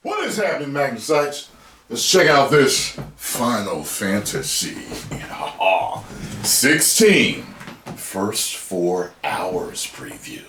What is happening, Magnusites? Let's check out this Final Fantasy 16 first 4 hours preview.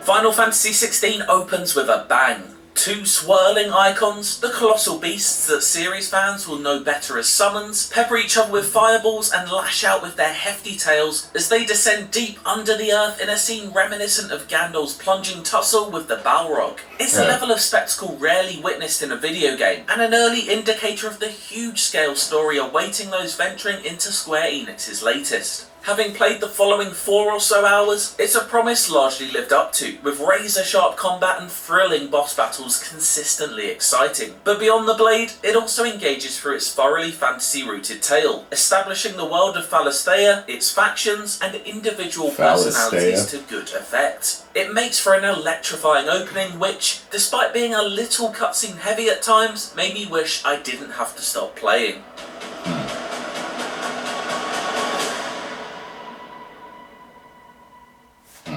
Final Fantasy 16 opens with a bang. 2 swirling icons, the colossal beasts that series fans will know better as summons, pepper each other with fireballs and lash out with their hefty tails as they descend deep under the earth in a scene reminiscent of Gandalf's plunging tussle with the Balrog. It's a level of spectacle rarely witnessed in a video game, and an early indicator of the huge-scale story awaiting those venturing into Square Enix's latest. Having played the following 4 or so hours, it's a promise largely lived up to, with razor-sharp combat and thrilling boss battles consistently exciting. But beyond the blade, it also engages through its thoroughly fantasy-rooted tale, establishing the world of Phalisthea, its factions, and individual personalities to good effect. It makes for an electrifying opening which, despite being a little cutscene heavy at times, made me wish I didn't have to stop playing.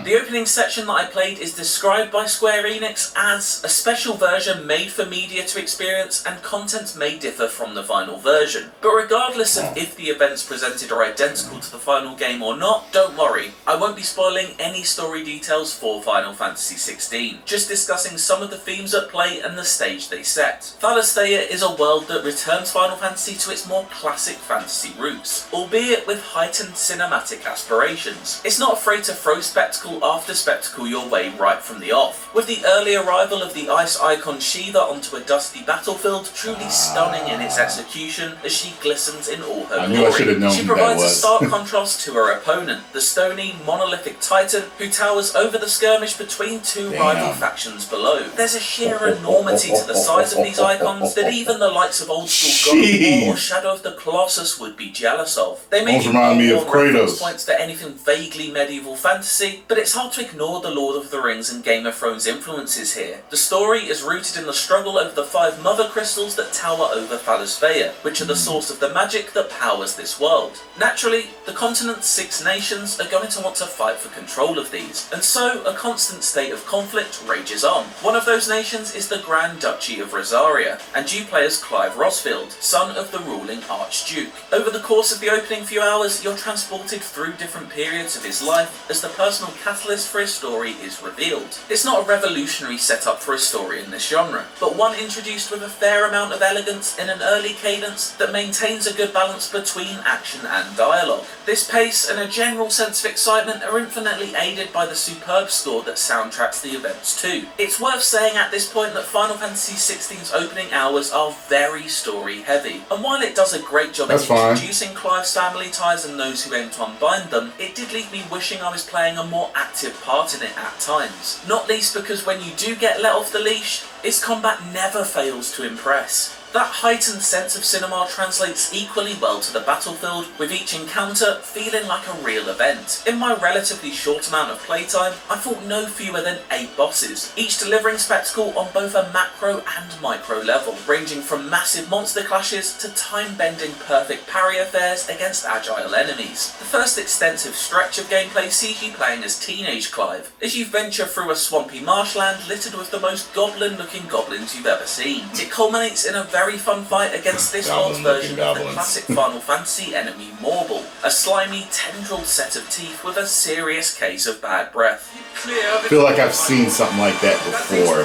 The opening section that I played is described by Square Enix as a special version made for media to experience, and content may differ from the final version. But regardless of if the events presented are identical to the final game or not, don't worry, I won't be spoiling any story details for Final Fantasy 16, just discussing some of the themes at play and the stage they set. Phalisthea is a world that returns Final Fantasy to its more classic fantasy roots, albeit with heightened cinematic aspirations. It's not afraid to throw spectacle after spectacle your way right from the off, with the early arrival of the ice icon Shiva onto a dusty battlefield truly stunning in its execution as she glistens in all her glory. She provides a stark contrast to her opponent, the stony, monolithic titan who towers over the skirmish between 2 rival factions below. There's a sheer enormity to the size of these icons that even the likes of old school God of War or Shadow of the Colossus would be jealous of. They may remind me of Kratos. Points to anything vaguely medieval fantasy, but it's hard to ignore the Lord of the Rings and Game of Thrones influences here. The story is rooted in the struggle over the 5 mother crystals that tower over Phalisthea, which are the source of the magic that powers this world. Naturally, the continent's 6 nations are going to want to fight for control of these, and so a constant state of conflict rages on. One of those nations is the Grand Duchy of Rosaria, and you play as Clive Rosfield, son of the ruling Archduke. Over the course of the opening few hours, you're transported through different periods of his life as the personal catalyst for his story is revealed. It's not a revolutionary setup for a story in this genre, but one introduced with a fair amount of elegance in an early cadence that maintains a good balance between action and dialogue. This pace and a general sense of excitement are infinitely aided by the superb score that soundtracks the events too. It's worth saying at this point that Final Fantasy XVI's opening hours are very story heavy, and while it does a great job at introducing Clive's family ties and those who aim to unbind them, it did leave me wishing I was playing a more active part in it at times. Not least because when you do get let off the leash, its combat never fails to impress. That heightened sense of cinema translates equally well to the battlefield, with each encounter feeling like a real event. In my relatively short amount of playtime, I fought no fewer than 8 bosses, each delivering spectacle on both a macro and micro level, ranging from massive monster clashes to time-bending perfect parry affairs against agile enemies. The first extensive stretch of gameplay sees you playing as teenage Clive, as you venture through a swampy marshland littered with the most goblin-looking goblins you've ever seen. It culminates in a very fun fight against this world's version of the classic Final Fantasy enemy Morble, a slimy, tendrilled set of teeth with a serious case of bad breath. I feel like I've seen something like that before.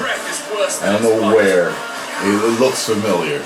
I don't know where. It looks familiar.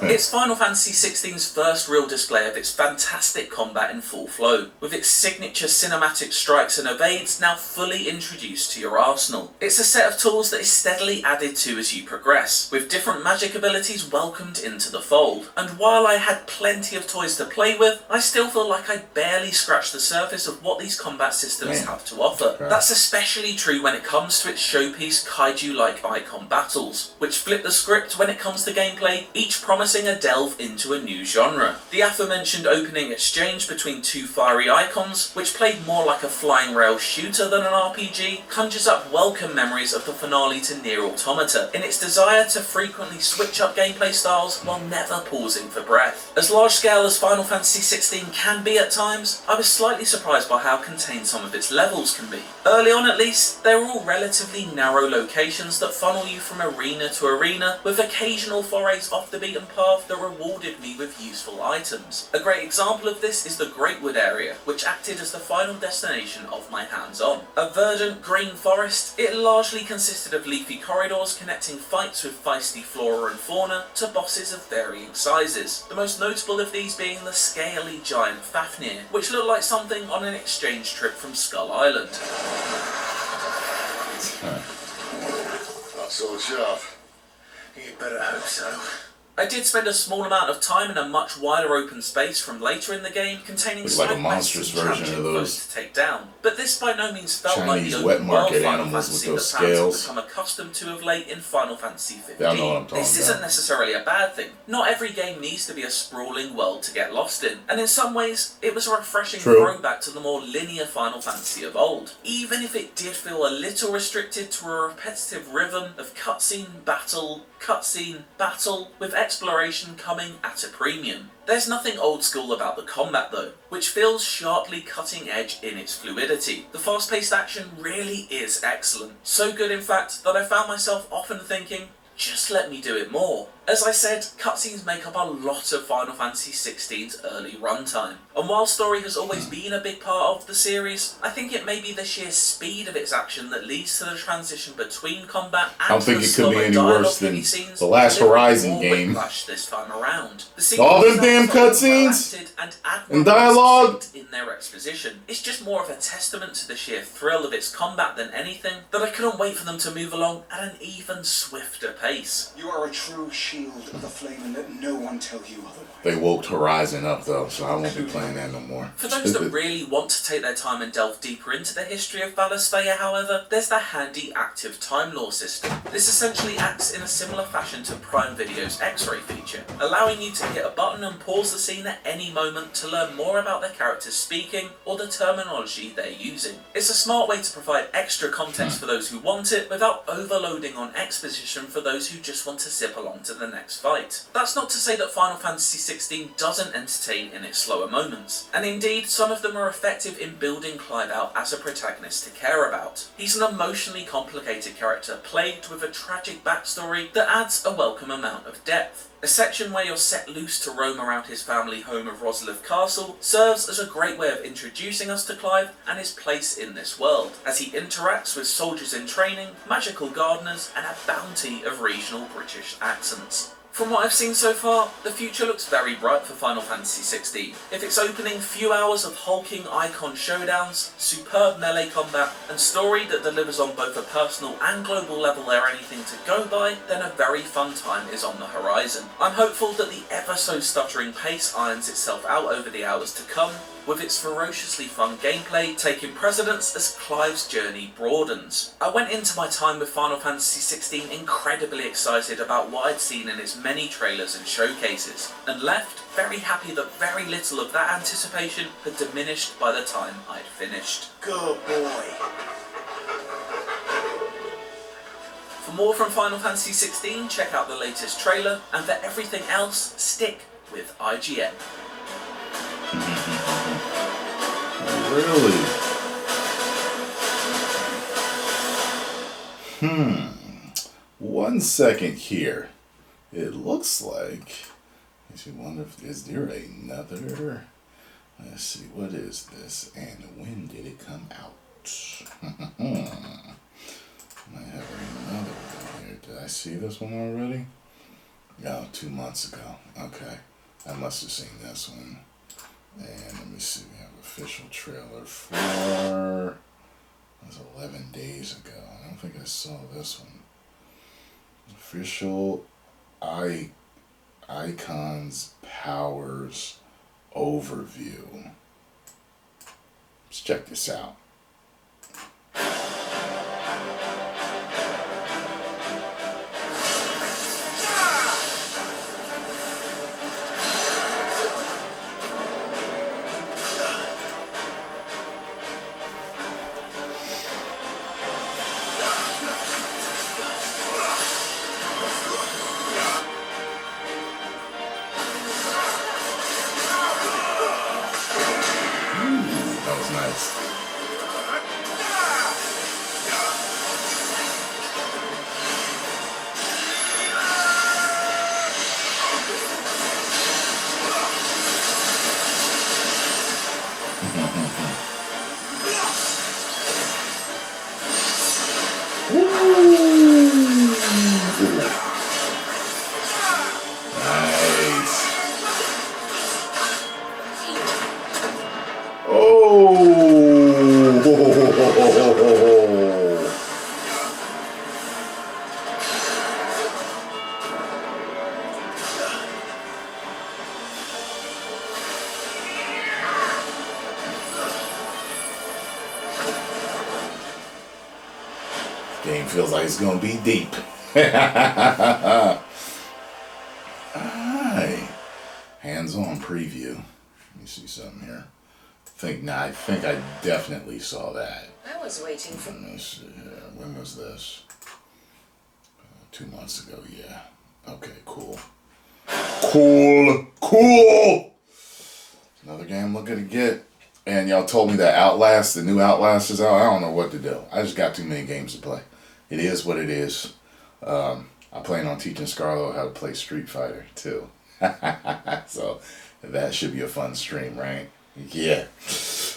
It's Final Fantasy XVI's first real display of its fantastic combat in full flow, with its signature cinematic strikes and evades now fully introduced to your arsenal. It's a set of tools that is steadily added to as you progress, with different magic abilities welcomed into the fold. And while I had plenty of toys to play with, I still feel like I barely scratched the surface of what these combat systems have to offer. That's especially true when it comes to its showpiece kaiju-like icon battles, which flip the script when it comes to gameplay, each promise promising a delve into a new genre. The aforementioned opening exchange between two fiery Eikons, which played more like a flying rail shooter than an RPG, conjures up welcome memories of the finale to Nier Automata, in its desire to frequently switch up gameplay styles while never pausing for breath. As large scale as Final Fantasy XVI can be at times, I was slightly surprised by how contained some of its levels can be. Early on at least, they were all relatively narrow locations that funnel you from arena to arena, with occasional forays off the beaten path that rewarded me with useful items. A great example of this is the Greatwood area, which acted as the final destination of my hands-on. A verdant green forest, it largely consisted of leafy corridors connecting fights with feisty flora and fauna to bosses of varying sizes. The most notable of these being the scaly giant Fafnir, which looked like something on an exchange trip from Skull Island. That's all sharp. You better hope so. I did spend a small amount of time in a much wider open space from later in the game, containing it's like a side monstrous quests and version of challenging those foes to take down. But this by no means felt Chinese like the wet open market world Final animals Fantasy with those that fans have scales. become accustomed to of late in Final Fantasy XV. Y'all know what I'm talking This isn't necessarily a bad thing. Not every game needs to be a sprawling world to get lost in, and in some ways, it was a refreshing throwback to the more linear Final Fantasy of old. Even if it did feel a little restricted to a repetitive rhythm of cutscene, battle, with exploration coming at a premium. There's nothing old school about the combat though, which feels sharply cutting edge in its fluidity. The fast-paced action really is excellent. So good in fact that I found myself often thinking, just let me do it more. As I said, cutscenes make up a lot of Final Fantasy XVI's early runtime. And while story has always been a big part of the series, I think it may be the sheer speed of its action that leads to the transition between combat and I don't think the it could be slower any dialogue worse than heavy scenes the last delivering Horizon more game. whiplash this time around. The All them sequences damn are often cutscenes well acted and and dialogue in their exposition. It's just more of a testament to the sheer thrill of its combat than anything that I couldn't wait for them to move along at an even swifter pace. You are a true shield of the flame and let no one tell you otherwise. They woke Horizon up though, so I won't be playing that no more. For those that really want to take their time and delve deeper into the history of Valisthea, however, there's the handy active time law system. This essentially acts in a similar fashion to Prime Video's X-ray feature, allowing you to hit a button and pause the scene at any moment to learn more about the characters speaking or the terminology they're using. It's a smart way to provide extra context for those who want it without overloading on exposition for those who just want to zip along to the next fight. That's not to say that Final Fantasy XVI doesn't entertain in its slower moments, and indeed some of them are effective in building Clive out as a protagonist to care about. He's an emotionally complicated character plagued with a tragic backstory that adds a welcome amount of depth. A section where you're set loose to roam around his family home of Rosalith Castle serves as a great way of introducing us to Clive and his place in this world, as he interacts with soldiers in training, magical gardeners, and a bounty of regional British accents. From what I've seen so far, the future looks very bright for Final Fantasy XVI. If its opening few hours of hulking Eikon showdowns, superb melee combat, and story that delivers on both a personal and global level are anything to go by, then a very fun time is on the horizon. I'm hopeful that the ever so stuttering pace irons itself out over the hours to come, with its ferociously fun gameplay taking precedence as Clive's journey broadens. I went into my time with Final Fantasy XVI incredibly excited about what I'd seen in its many trailers and showcases, and left very happy that very little of that anticipation had diminished by the time I'd finished. Good boy. For more from Final Fantasy XVI, check out the latest trailer, and for everything else, stick with IGN. Really? 1 second here. It looks like, makes me wonder if is there another, let's see, what is this and when did it come out? Might have another one here. Did I see this one already? No, 2 months ago. Okay, I must have seen this one. And let me see, we have official trailer for, that was 11 days ago. I don't think I saw this one. Official Eikons Powers Overview. Let's check this out. was nice. Game feels like it's gonna be deep. Alright. Hands-on preview. Let me see something here. I think I definitely saw that. I was waiting for... When was this? 2 months ago, yeah. Okay, cool. Cool! Another game I'm looking to get. And y'all told me that Outlast, the new Outlast is out. I don't know what to do. I just got too many games to play. It is what it is. I plan on teaching Scarlo how to play Street Fighter, too. So, that should be a fun stream, right? Yeah.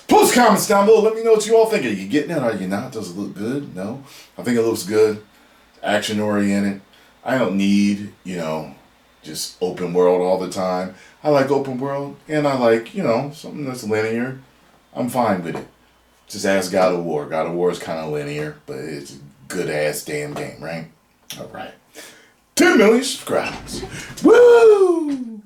Post comments down below. Let me know what you all think. Are you getting it? Are you not? Does it look good? No? I think it looks good. Action-oriented. I don't need, just open world all the time. I like open world, and I like, something that's linear. I'm fine with it. Just ask God of War. God of War is kind of linear, but it's a good-ass damn game, right? All right. 10 million subscribers. Woo!